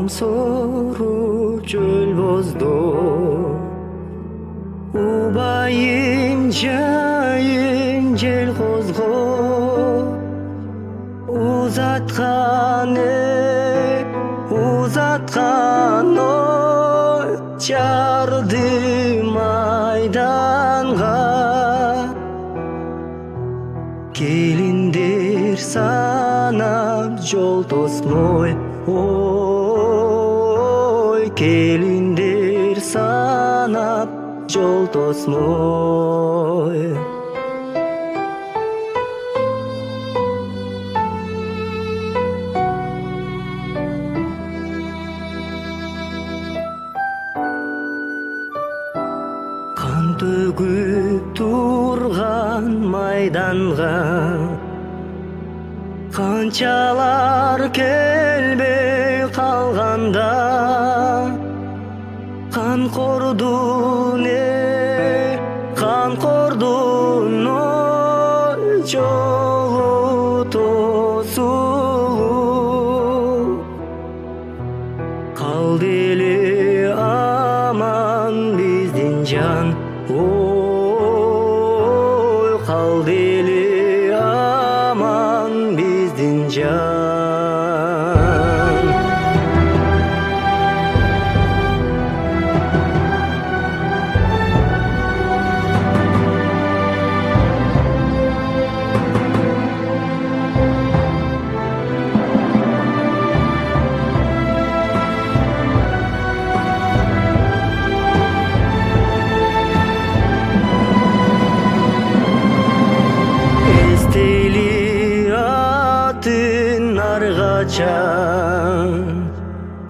сору чөл бозду, убайын жайын жел козго, узаткан ой чарды майданга. Келиндер санап жол тосмой, ой келиндер санап жол тосмой. Кан төгүп турган майданга канчалар келбей калганда, кан кордун ой жолу тосулуп калды эле аман биздин жан, ой калды эле аман биздин жан.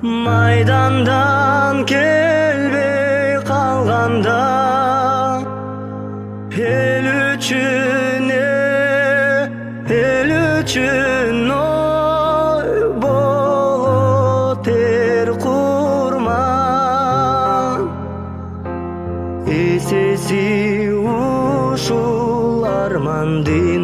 Майдандан келбей калганда, эл үчүн ой болот эр курман. Эсеси ушул армандын